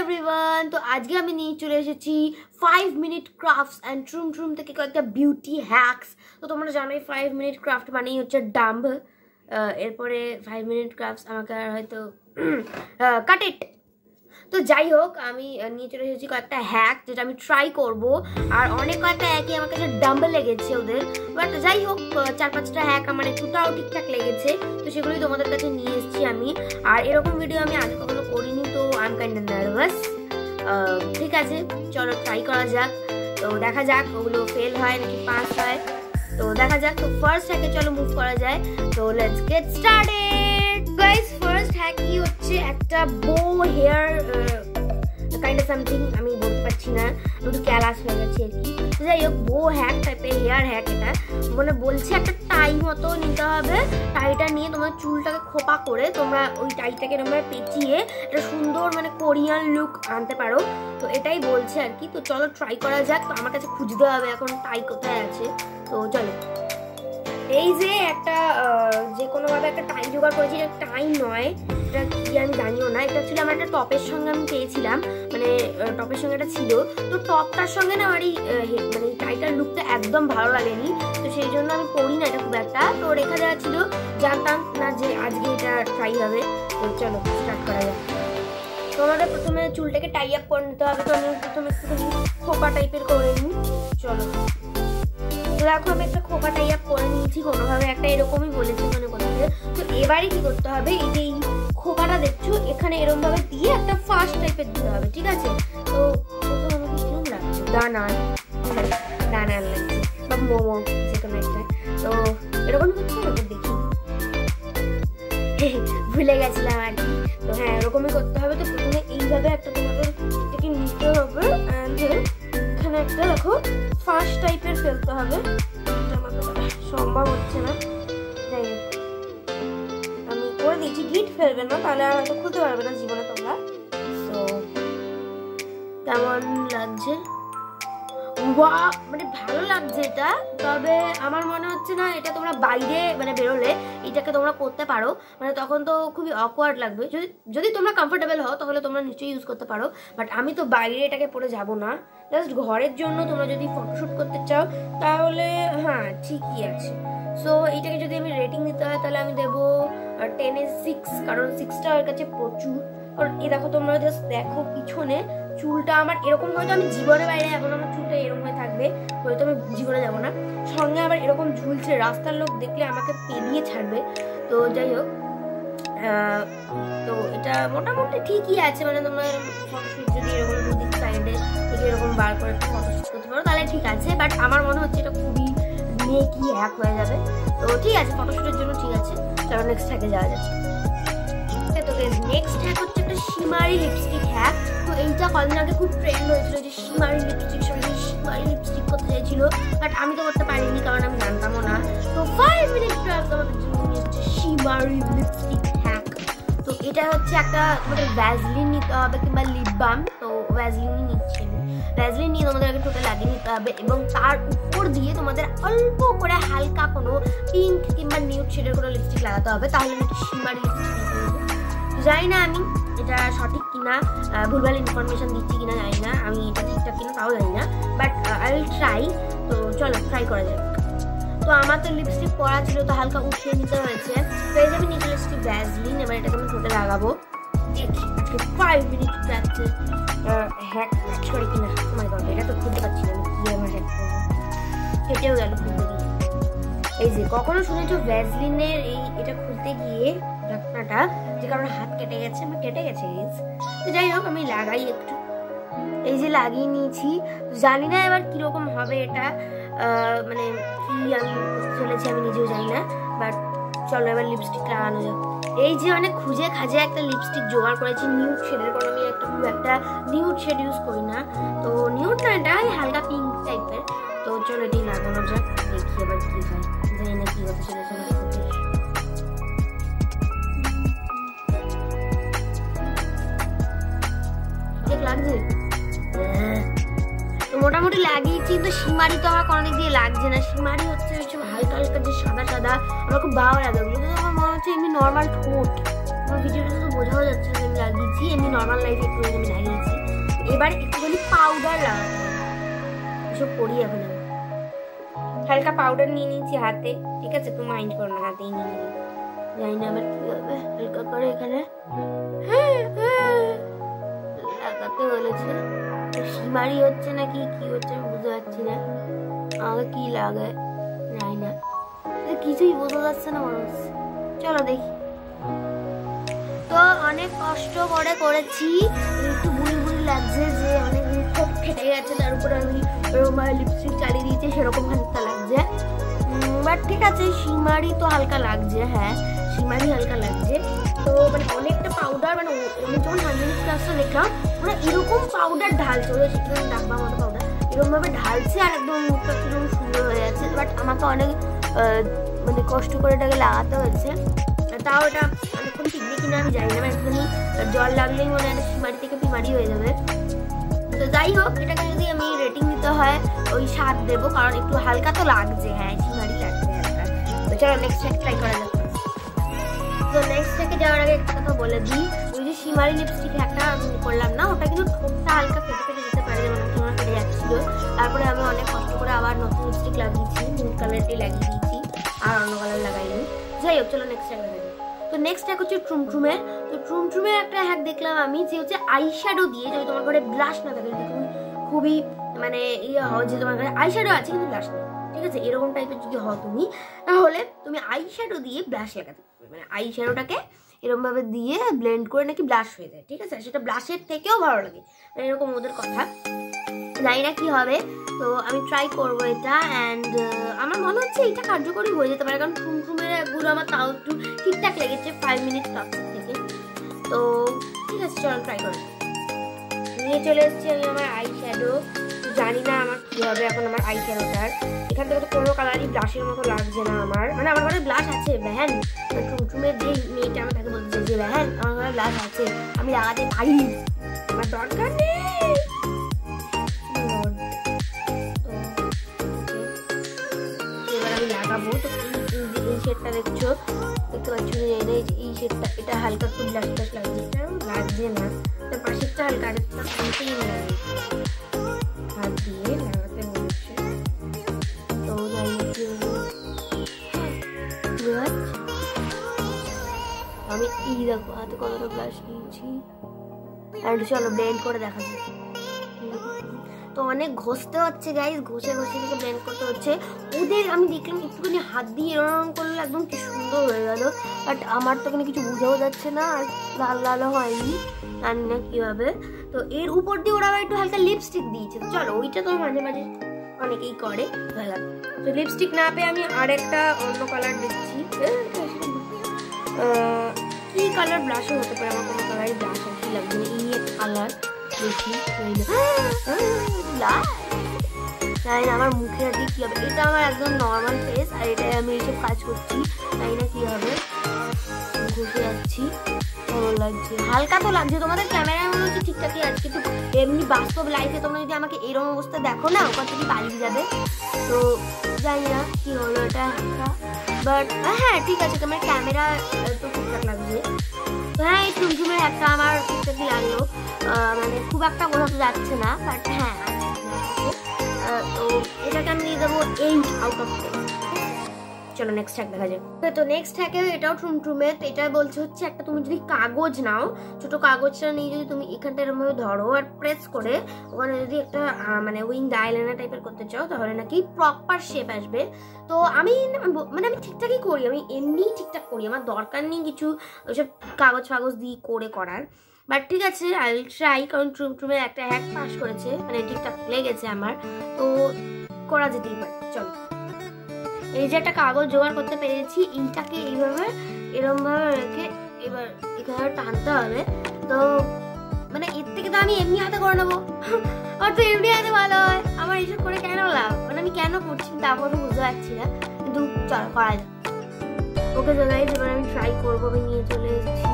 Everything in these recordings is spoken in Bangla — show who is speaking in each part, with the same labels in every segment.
Speaker 1: এভরিওয়ান, তো আজকে আমি নিয়ে চলে এসেছি 5 মিনিট ক্রাফটস অ্যান্ড ট্রুম থেকে কয়েকটা বিউটি হ্যাকস। তো তোমরা জানোই 5 মিনিট ক্রাফট মানেই হচ্ছে ডাম্ব। এরপরে 5 মিনিট ক্রাফটস আমাকে আর হয়তো কাট ইট। তো যাই হোক, আমি নিয়ে চলে এসেছি কয়েকটা হ্যাক যেটা আমি ট্রাই করব। আর অনেক কয়েকটা হ্যাকই আমার কাছে ডাম্ব লেগেছে ওদের, বাট যাই হোক 4-5টা হ্যাক আমার একটুটাও ঠিকঠাক লেগেছে, তো সেগুলোই তোমাদের কাছে নিয়ে এসেছি আমি। আর এরকম ভিডিও আমি আগে কখনো করিনি, তো I am kind of nervous. ঠিক আছে, চলো ট্রাই করা যাক। তো দেখা যাক ওগুলো ফেল হয় নাকি পাস হয়, তো দেখা যাক। তো ফার্স্ট হ্যাকে চলো মুভ করা যায়। তো let's get started guys. First hack কি হচ্ছে, একটা বো হেয়ার কাইন্ড অফ সামথিং, আমি বলতে পারছি না, একটু ক্যালাস হয়ে গেছে আর কি। যাই হোক, বো হ্যাক টাইপের হেয়ার হ্যাক। এটা মানে বলছে একটা টাই মতো নিতে হবে। টাইটা নিয়ে তোমার চুলটাকে খোপা করে তোমরা ওই টাইটাকে তোমরা পেঁচিয়ে একটা সুন্দর মানে কোরিয়ান লুক আনতে পারো। তো এটাই বলছে আর কি। তো চলো ট্রাই করা যাক। তো আমার কাছে খুঁজতে হবে এখন টাই কোথায় আছে। তো চলো, এই যে একটা যে কোনোভাবে একটা টাই জোগাড় করেছি। এটা টাই নয়, এটা কি আমি জানিও না। এটা ছিল আমার একটা টপের সঙ্গে আমি পেয়েছিলাম, মানে টপের সঙ্গে এটা ছিল। তো টপটার সঙ্গে না আমার এই মানে টাইটার লুকটা একদম ভালো লাগেনি, তো সেই জন্য আমি পরি না এটা খুব একটা। তো রেখা দেওয়া ছিল, জানতাম না যে আজকে এটা ট্রাই হবে। তো চলো স্টার্ট করা যাক। তো আমাদের প্রথমে চুলটাকে টাই আপ করে নিতে হবে। তো আমি প্রথমে একটুখানি খোপা টাইপের করে নিই। চলো দেখো, আমি একটা খোপা টাই আপ করে নিয়েছি কোনোভাবে, একটা এরকমই বলেছি মনে করতে। তো এবারে কি করতে হবে, এই যে খোপাটা দেখছো এখানে এরকম ভাবে দিয়ে একটা ফাস্ট টাইপের দিতে হবে, ঠিক আছে? তো আমাকে কিরকম লাগছে, দানা লাগছে বা মোমো যে কোনো একটা। তো এরকম করতে হবে, দেখি ভুলে গেছিলাম আর কি। তো হ্যাঁ, এরকমই করতে হবে। তো প্রথমে এইভাবে একটা তোমাদের এটাকে নিতে হবে, এখানে একটা দেখো ফাস্ট টাইপের ফেলতে হবে। সম্ভব হচ্ছে না, যাই হোক আমি করে দিচ্ছি। গিট ফেলবে না, তাহলে আর হয়তো খুলতে পারবে না জীবনে তোমরা। তো কেমন লাগছে? বাহ, মানে ভালো লাগছে এটা। তবে আমার মনে হচ্ছে না এটা তোমরা বাইরে মানে বেরোলে এটাকে তোমরা করতে পারো, মানে তখন তো খুবই অকওয়ার্ড লাগবে। যদি তোমরা কমফোর্টেবল হও তাহলে তোমরা নিশ্চয়ই ইউজ করতে পারো, বাট আমি তো বাইরে এটাকে পরে যাব না। জাস্ট ঘরের জন্য তোমরা যদি ফটোশ্যুট করতে চাও তাহলে হ্যাঁ ঠিকই আছে। সো এইটাকে যদি আমি রেটিং দিতে হয় তাহলে আমি দেবো 10/6, কারণ 6টা ওর কাছে প্রচুর। কারণ এই দেখো, তোমরা জাস্ট দেখো পিছনে চুলটা আমার এরকম, হয়তো আমি জীবনে বাইরে এখন আমার চুলটা এরকম হয়ে থাকবে, হয়তো আমি জীবনে যাবো না। সঙ্গে আবার এরকম ঝুলছে, রাস্তার লোক দেখলে আমাকে পেরিয়ে ছাড়বে। তো যাই হোক, তো এটা মোটামুটি ঠিকই আছে। মানে তোমরা ফটোশ্যুট যদি এরকম দুদিক সাইডে থেকে এরকম বার করে একটা ফটোশ্যুট করতে পারো তাহলে ঠিক আছে, বাট আমার মনে হচ্ছে এটা খুবই মেকি হ্যাক হয়ে যাবে। তো ঠিক আছে, ফটোশ্যুটের জন্য ঠিক আছে। চলো নেক্সট হ্যাকে যাওয়া যাচ্ছে। তো নেক্সট হ্যাক হচ্ছে একটা শিমারি লিপস্টিক হ্যাক। তো এইটা কদিন আগে খুব ট্রেন্ড হয়েছিল যে শিমারি লিপস্টিক, শিমারি লিপস্টিক করতে চাইছিল, বাট আমি তো করতে পারিনি কারণ আমি জানতামও না। তো 5 মিনিট ক্রাফট আমাদের জন্য হচ্ছে শিমারি লিপস্টিক হ্যাক। তো এটা হচ্ছে একটা তোমাদের ভ্যাজলিন নিতে হবে কিংবা লিপ বাম। তো ভ্যাজলিনই নিচ্ছি, ভ্যাজলিন নিয়ে তোমাদের আগে টোটাল লাগিয়ে নিতে হবে এবং তার উপর দিয়ে তোমাদের অল্প করে হালকা কোনো পিঙ্ক কিংবা নিউড শেডের কোনো লিপস্টিক লাগাতে হবে, তাহলে নাকি শিমারি লিপস্টিক। জানি না আমি এটা সঠিক কিনা, ভুলভাল ইনফরমেশন দিচ্ছি কিনা জানি না, আমি এটা ঠিকঠাক কিনা তাও জানি না, বাট আই উইল ট্রাই। তো চলো ট্রাই করা যাক। তো আমার তো লিপস্টিক পরা ছিল, তো হালকা উঠিয়ে নিতে হয়েছে। তো এই যে আমি নিচে লিপস্টিক ভ্যাজলিন, এবার এটাকে আমি ঠোঁটে লাগাবো। দেখি আজকে 5 মিনিট ক্রাফটে হ্যাক ম্যাচ করে কিনা। মাই গড, এটা তো খুলতে পারছি না, কি আমার হ্যাক করবো, কেটেও গেল খুলতে গিয়ে। এই যে কখনো শুনেছো ভ্যাজলিনের এটা খুলতে গিয়ে ঢাকনাটা যে কারণে হাত কেটে গেছে, আমার কেটে গেছে। তো যাই হোক, আমি লাগাই একটু। এই যে লাগিয়ে নিয়েছি, জানি না এবার কিরকম হবে এটা, মানে কি আমি চলেছি আমি নিজেও জানি না, বাট চলো এবার লিপস্টিক লাগানো যাক। এই যে অনেক খুঁজে খাজে একটা লিপস্টিক জোগাড় করেছি নিউড শেডের, কারণ আমি খুব একটা নিউড শেড ইউজ করি না। তো নিউড না, এটা হালকা পিঙ্ক টাইপের। তো চলো এটাই লাগানো যাক, দেখি এবার কি হয়, জানি না কি হতে চলেছে। লাগছে তো মোটামুটি লাগিয়েছি, কিন্তু শিমারি তো আমার কোনো দিক দিয়ে লাগছে না। শিমারি হচ্ছে ওই সব হালকা হালকা যে সাদা সাদা, আমার খুব ভালো লাগে ওগুলো। কিন্তু আমার মনে হচ্ছে এমনি নর্মাল ঠোঁট, আমার ভিডিওটা তো বোঝাও যাচ্ছে যে আমি লাগিয়েছি, এমনি নর্মাল লাইফে একটু আমি লাগিয়েছি। এবার একটুখানি পাউডার লাগাতে হবে, এসব করি এখন আমি। হালকা পাউডার নিয়ে নিয়েছি হাতে, ঠিক আছে, তুমি মাইন্ড করো না, হাতেই নিয়ে নিবি। জানি না আবার কি হবে, হালকা করে এখানে লাগাতে বলেছে। সিমারি হচ্ছে নাকি কি হচ্ছে আমি বুঝতে পারছি না, আমাকে কি লাগে জানি না, কিছুই বোঝা যাচ্ছে না মানুষ। চলো দেখি। তো অনেক কষ্ট করে করেছি, একটু বুড়ি বুড়ি লাগছে যে অনেক ঠোঁট ফেটে গেছে, তার উপরে আমি লিপস্টিক চালিয়ে দিয়েছি সেরকম হালকা লাগছে। বাট ঠিক আছে, সিমারি তো হালকা লাগছে, হ্যাঁ সিমারি হালকা লাগছে। তো মানে অনেকটা পাউডার, মানে আমি যখন 100 ক্লাসটা দেখলাম ওরা এরকম পাউডার ঢালছে, ওরা সেখানে ডাব্বা মতো পাউডার এরকম ভাবে ঢালছে আর একদম মুখটা কিরকম সুন্দর হয়ে যাচ্ছে। বাট আমাকে অনেক মানে কষ্ট করে এটাকে লাগাতে হয়েছে, তাও এটা অনেকক্ষণ টিকবে কিনা আমি জানি না, একটুখানি জল লাগলেই মনে হয় সিমারি থেকে পিমারি হয়ে যাবে। তো যাই হোক, এটাকে যদি আমি রেটিং দিতে হয় ওই 7 দেবো, কারণ একটু হালকা তো লাগছে, হ্যাঁ সিমারি লাগছে হালকা। তো চলো নেক্সট ট্রাই করা যাক। তো নেক্সট থেকে যাওয়ার আগে একটা কথা বলে দিই, ওই যে সিমারি লিপস্টিক একটা করলাম না, ওটা কিন্তু ঠোঁটটা হালকা ফেটে ফেটে যেতে পারে, যেমন তোমার ফেটে যাচ্ছিল। তারপরে আমি অনেক কষ্ট করে আবার নতুন লিপস্টিক লাগিয়েছি, নীল কালারটি লাগিয়ে দিয়েছি, আর অন্য কালার লাগাইনি। যাই হোক চলো নেক্সট ট্রাই করা যাক। তো নেক্সট হ্যাক হচ্ছে ট্রুমট্রুমের। তো ট্রুমট্রুমের একটা হ্যাক দেখলাম আমি, যে হচ্ছে আইশ্যাডো দিয়ে, যদি তোমার ঘরে ব্লাশ না থাকে, যদি তুমি খুবই মানে ইয়ে হও যে তোমার ঘরে আইশ্যাডো আছে কিন্তু ব্লাশ নেই, ঠিক আছে, এরকম টাইপের যদি হও তুমি, তাহলে তুমি আইশ্যাডো দিয়ে ব্লাশ লাগাতে পারবে। মানে আইশ্যাডোটাকে এরকম ভাবে দিয়ে ব্লেন্ড করে নাকি ব্লাশ হয়ে যায়, ঠিক আছে, সেটা ব্লাশের থেকেও ভালো লাগে, মানে এরকম ওদের কথা, জানি না কি হবে। তো আমি ট্রাই করবো এটা, অ্যান্ড আমার মনে হচ্ছে এটা কার্যকরী হয়ে যেতে পারে, কারণ টুমটুমের গুলো আমার তাও একটু ঠিকঠাক লেগেছে 5 মিনিট ক্লাসের থেকে। তো ঠিক আছে চলো ট্রাই করো। নিয়ে চলে এসেছি আমি আমার আই শ্যাডো, জানি না আমার কী হবে এখন আমার আই শ্যাডোটার। এখান থেকে তো কোনো কালারই ব্লাশের মতো লাগছে না আমার, মানে আমার ঘরে ব্লাশ আছে ব্যাহান, টুমটুমের যে মেয়েটা আমি তাকে বলতে চাই যে ব্যাহান আমার ঘরে ব্লাশ আছে, আমি লাগাতে পারি, আমার দরকার নেই। লাগাবো। তো এই শেডটা দেখছো, দেখতে পাচ্ছ এই শেডটা, এটা হালকা একটু ব্লাশ ব্লাশ লাগছে, লাগছে না, তার পাশেরটা হালকা আরেকটা শান্তিই লাগে, হাত দিয়ে লাগাতে বলছে। তো যাই আমি এই দেখো হাতে কতটা ব্লাশ নিয়েছি, আর চলো ব্লেন্ড করে দেখা যায়। তো অনেক ঘষতে হচ্ছে গাইজ, ঘষে ঘষে থেকে ব্লেন্ড করতে হচ্ছে। ওদের আমি দেখলাম একটুখানি হাত দিয়ে এরকম করলে একদম কি সুন্দর হয়ে গেল, বাট আমার তো কোনো কিছু বুঝাও যাচ্ছে না, আর লাল লালও হয়নি, জানি না কীভাবে। তো এর উপর দিয়ে ওরা আবার একটু হালকা লিপস্টিক দিয়েছে, তো চলো ওইটা তো মাঝে মাঝে অনেকেই করে ভালো। তো লিপস্টিক না পেয়ে আমি আর একটা অন্য কালার দিচ্ছি, কি কালার ব্লাশও হতে পারে, আমার কোনো কালারই ব্লাশ আর কি লাগবে না, এই একটা কালার দেখি জানি না আমার মুখে আর কি হবে, এটা আমার একদম নর্মাল ফেস, আর এটাই আমি এইসব কাজ করছি, জানি না কি হবে, ঘুষে যাচ্ছি, ভালো লাগছে, হালকা তো লাগছে, তোমাদের ক্যামেরায় মনে হচ্ছে ঠিকঠাকই আছে, কিন্তু এমনি বাস্তব লাইফে তোমরা যদি আমাকে এরকম অবস্থা দেখো না, ওখান থেকে পালিয়ে যাবে। তো জানি না কি হলো এটা একটা, বাট হ্যাঁ ঠিক আছে, তোমার ক্যামেরা তো ঠিকঠাক লাগছে। তো হ্যাঁ এই টুমটুমের একটা আমার ঠিকঠাকই লাগলো, মানে খুব একটা বোঝাতে যাচ্ছে না, বাট হ্যাঁ তো এটাকে আমি দিয়ে দেবো 8 আউট অফ 10। চলো নেক্সট হ্যাক দেখা যাক। তো নেক্সট হ্যাকে এটাও টুমটুমের, তো এটা বলছে হচ্ছে একটা তুমি যদি কাগজ নাও, ছোট কাগজটা নিয়ে যদি তুমি এখানটা এরকমভাবে ধরো আর প্রেস করে ওখানে যদি একটা মানে উইং আইলাইনার টাইপের করতে চাও, তাহলে নাকি প্রপার শেপ আসবে। তো আমি মানে আমি ঠিকঠাকই করি, আমি এমনি ঠিকঠাক করি, আমার দরকার নেই কিছু ওইসব কাগজ ফাগজ দিয়ে করার, বাট ঠিক আছে আই উইল ট্রাই, কারণ টুমটুমের একটা হ্যাক পাস করেছে, মানে ঠিকঠাক লেগেছে আমার, তো করা যেতেই পারে। চলো এই যে একটা কাগজ জোগাড় করতে পেরেছি, এইটাকে এইভাবে এরমভাবে রেখে এবার এখানে টানতে হবে। তো মানে এর থেকে তো আমি এমনি হাতে করে নেবো, আর তো এমনি হাতে ভালো হয়, আমার এইসব করে কেন লাভ, মানে আমি কেন করছি তারপরে বুঝতে পারছি না, কিন্তু চলো করা যায়। ওকে জায়গায় এবার আমি ট্রাই করবো, আমি নিয়ে চলে এসেছি,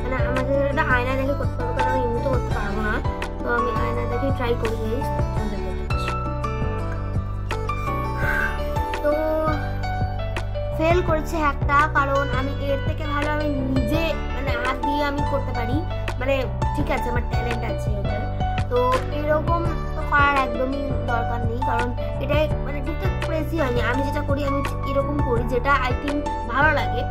Speaker 1: মানে আমাকে একটা আয়না দেখে করতে হবে, কারণ আমি এমনি তো করতে পারবো না, তো আমি আয়না দেখে ট্রাই করি। তো ফেল করেছে একটা, কারণ আমি এর থেকে ভালো আমি নিজে মানে হাত দিয়ে আমি করতে পারি, মানে ঠিক আছে আমার ট্যালেন্ট আছে এটা। তো এই একদমই দরকার নেই, কারণ এটা মানে ঠিকঠাক প্রেসই হয়নি। আমি যেটা করি আমি এরকম করি, যেটা আই থিঙ্ক ভালো লাগে,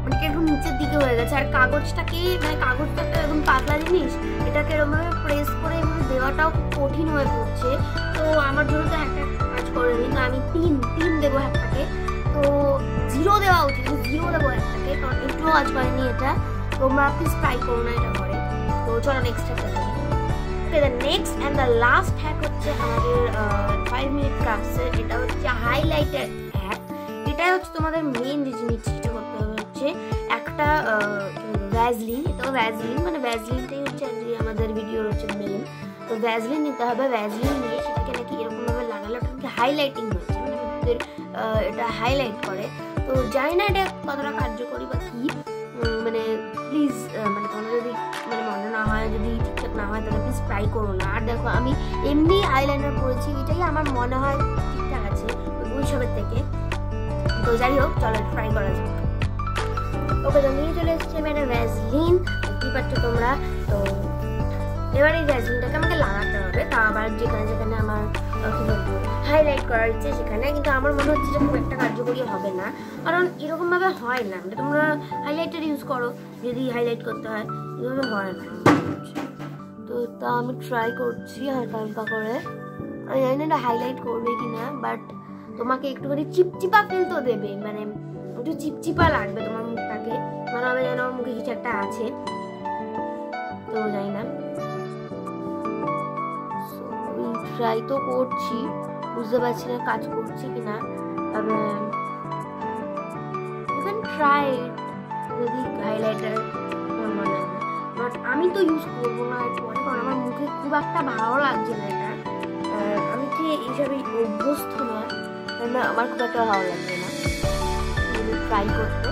Speaker 1: মানে একটু নিচের দিকে হয়ে গেছে। আর কাগজটাকে মানে কাগজটা একটা একদম পাতলা জিনিস, এটাকে এরকমভাবে প্রেস করে এভাবে দেওয়াটাও খুব কঠিন হয়ে পড়ছে। তো আমার জন্য তো একটা কাজ করে নিই, আমি তিন দেবো একটাকে। তো 0 দেওয়া উচিত, 0 দেবো একটাকে, কারণ একটুও কাজ করেনি এটা। তোমরা প্লিজ ট্রাই করো না এটা করে। তো চলো নেক্সট একটা দেখি। Okay, the next and the last hack হচ্ছে আমাদের 5 মিনিট ক্রাফটসের। এটা হচ্ছে হাইলাইটার হ্যাক। এটাই হচ্ছে তোমাদের মেন যে জিনিসটা করতে হবে হচ্ছে একটা ভ্যাজলিন। এটা ভ্যাজলিন মানে ভ্যাজলিনটাই হচ্ছে আমাদের ভিডিওর হচ্ছে মেন। তো ভ্যাজলিন নিতে হবে। ভ্যাজলিন নিয়ে সেটাকে নাকি এরকমভাবে লাগালে ওটাকে হাইলাইটিং হচ্ছে, মানে এটা হাইলাইট করে। তো জানি না এটা কতটা কার্যকরী বা কি, মানে প্লিজ মানে তোমাদের যদি মানে মনে না হয়, যদি ঠিকঠাক না হয় তাহলে প্লিজ ট্রাই করো না। আর দেখো আমি এমনি আইলাইনার করেছি, এটাই আমার মনে হয় ঠিকঠাক আছে ওই সবের থেকে। তো যাই হোক, চলো ট্রাই করা যাক। ওকে, তো নিয়ে চলে এসেছি আমি একটা ভ্যাজলিন, বুঝতে পারছো তোমরা। তো এবার এই ভ্যাজলিনটাকে আমাকে লাগাতে হবে, তা আবার যেখানে যেখানে আমার কি বলবো হাইলাইট করার ইচ্ছে সেখানে। কিন্তু আমার মনে হচ্ছে যে খুব একটা কার্যকরী হবে না, কারণ এরকমভাবে হয় না। মানে তোমরা হাইলাইটার ইউজ করো যদি হাইলাইট করতে হয়, এভাবে হয় না। তো তা আমি ট্রাই করছি হালকা হালকা করে। আমি জানি না এটা হাইলাইট করবে কিনা, বাট তোমাকে একটুখানি চিপচিপা ফিল তো দেবে, মানে একটু চিপচিপা লাগবে তোমার মুখটাকে, মনে হবে যেন আমার মুখে কিছু একটা আছে। তো জানি না, ট্রাই তো করছি, বুঝতে পারছি না কাজ করছি কিনা। তবে ইউ ক্যান ট্রাই যদি হাইলাইটার মনে হয়, বাট আমি তো ইউজ করবো না এরপরে, কারণ আমার মুখে খুব একটা ভালো লাগছে না এটা। আমি কি এইসবে অভ্যস্ত নয়, আমার খুব একটা ভালো লাগছে না ট্রাই করতে।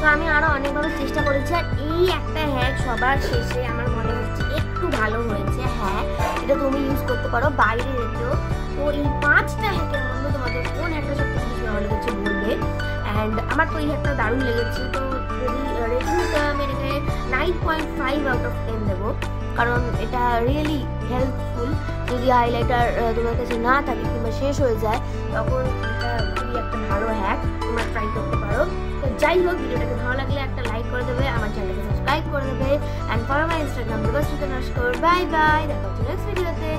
Speaker 1: তো আমি আরো অনেকভাবে চেষ্টা করেছি, আর এই একটা হ্যাক সবার শেষে আমার মনে হচ্ছে একটু ভালো হয়েছে। হ্যাঁ, এটা তুমি ইউজ করতে পারো বাইরে যেতেও। তো এই 5টা হ্যাকের মধ্যে তোমাদের কোন হ্যাকটা সবথেকে বেশি ভালো লেগেছে বলবে। অ্যান্ড আমার তো এই হ্যাকটা দারুণ লেগেছে। তো যদি রেটিং দিতে আমি এটাকে 9.5 আউট অফ 10 দেবো, কারণ এটা রিয়েলি হেল্পফুল। যদি হাইলাইটার তোমার কাছে না থাকে কিংবা শেষ হয়ে যায়, তখন এটা খুবই একটা ভালো হ্যাক, তোমরা ট্রাই করতে পারো। তো যাই হোক, ভিডিওটাকে ভালো লাগলে একটা লাইক করে দেবে, আমার চ্যানেলকে সাবস্ক্রাইব করে দেবে, and follow my Instagram. Bye bye, দেখা হচ্ছে নেক্সট ভিডিওতে।